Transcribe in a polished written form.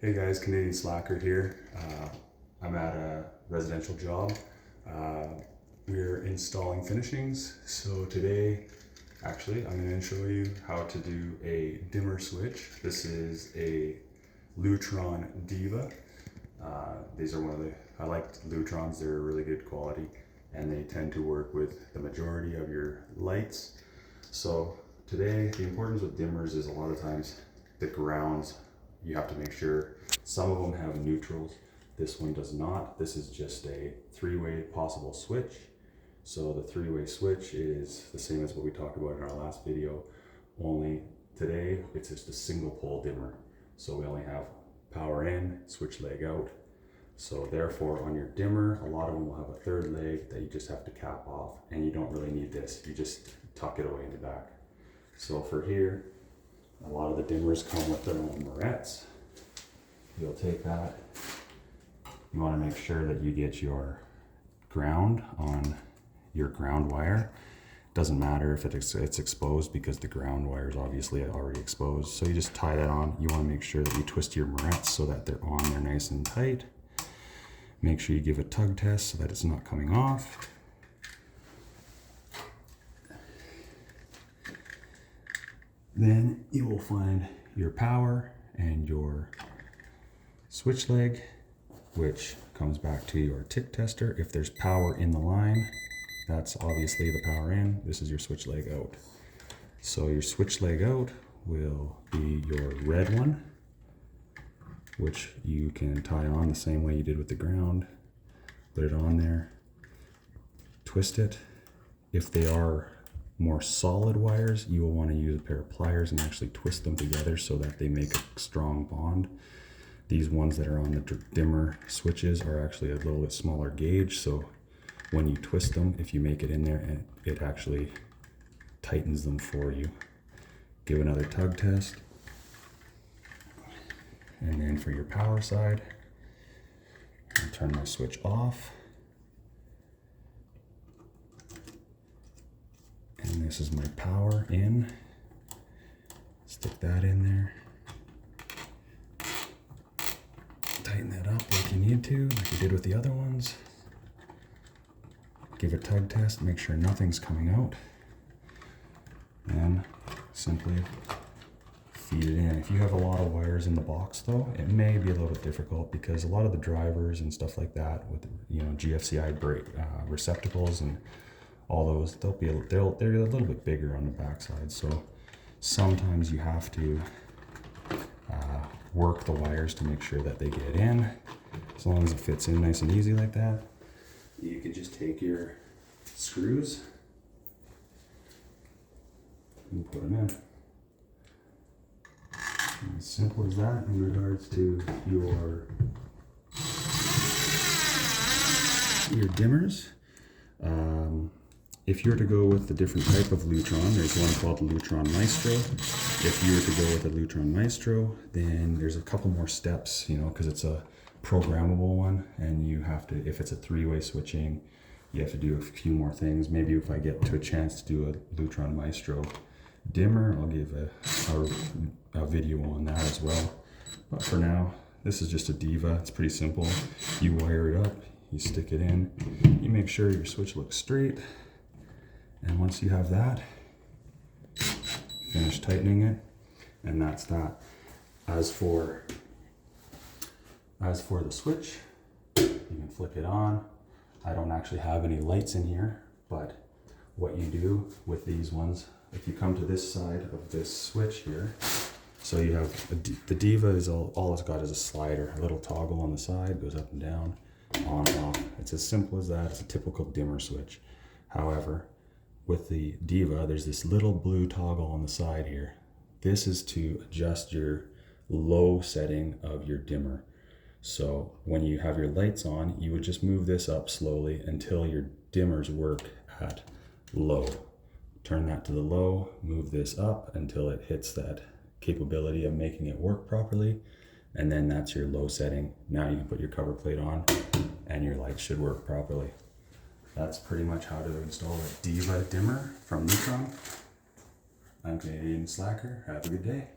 Hey guys, Canadian Slacker here. I'm at a residential job. We're installing finishings. So today, actually, I'm going to show you how to do a dimmer switch. This is a Lutron Diva. These are I like Lutrons, they're really good quality and they tend to work with the majority of your lights. So today, the importance with dimmers is a lot of times the grounds, you have to make sure. Some of them have neutrals. This one does not. This is just a three-way possible switch. So the three-way switch is the same as what we talked about in our last video, only today it's just a single pole dimmer. So we only have power in, switch leg out. So therefore on your dimmer, a lot of them will have a third leg that you just have to cap off, and you don't really need this. You just tuck it away in the back. So for here, a lot of the dimmers come with their own morettes. You'll take that. You want to make sure that you get your ground on your ground wire. Doesn't matter if it's exposed because the ground wire is obviously already exposed. So you just tie that on. You want to make sure that you twist your morettes so that they're on there nice and tight. Make sure you give a tug test so that it's not coming off. Then you will find your power and your switch leg, which comes back to your tick tester. If there's power in the line, that's obviously the power in. This is your switch leg out. So your switch leg out will be your red one, which you can tie on the same way you did with the ground. Put it on there, twist it. If they are more solid wires, you will want to use a pair of pliers and actually twist them together so that they make a strong bond. These ones that are on the dimmer switches are actually a little bit smaller gauge, so when you twist them, if you make it in there, it actually tightens them for you. Give another tug test. And then for your power side, I'll turn my switch off. And this is my power in. Stick that in there. Tighten that up like you need to, like you did with the other ones. Give a tug test, make sure nothing's coming out. And simply feed it in. If you have a lot of wires in the box though, it may be a little bit difficult because a lot of the drivers and stuff like that with GFCI brake receptacles and all those, they're a little bit bigger on the backside. So sometimes you have to work the wires to make sure that they get in. As long as it fits in nice and easy like that, you can just take your screws and put them in. And as simple as that in regards to your dimmers. If you were to go with a different type of Lutron, there's one called the Lutron Maestro. If you were to go with a Lutron Maestro, then there's a couple more steps, because it's a programmable one, and you have to, if it's a three-way switching, you have to do a few more things. Maybe if I get to a chance to do a Lutron Maestro dimmer, I'll give a video on that as well. But for now, this is just a Diva. It's pretty simple. You wire it up, you stick it in, you make sure your switch looks straight. And once you have that, finish tightening it, and that's that. As for the switch, you can flick it on. I don't actually have any lights in here, but what you do with these ones, if you come to this side of this switch here, so you have the Diva is all it's got is a slider, a little toggle on the side, goes up and down, on and off. It's as simple as that. It's a typical dimmer switch. However, with the Diva, there's this little blue toggle on the side here. This is to adjust your low setting of your dimmer. So when you have your lights on, you would just move this up slowly until your dimmers work at low. Turn that to the low, move this up until it hits that capability of making it work properly. And then that's your low setting. Now you can put your cover plate on and your lights should work properly. That's pretty much how to install a Diva dimmer from Lutron. I'm Canadian Slacker. Have a good day.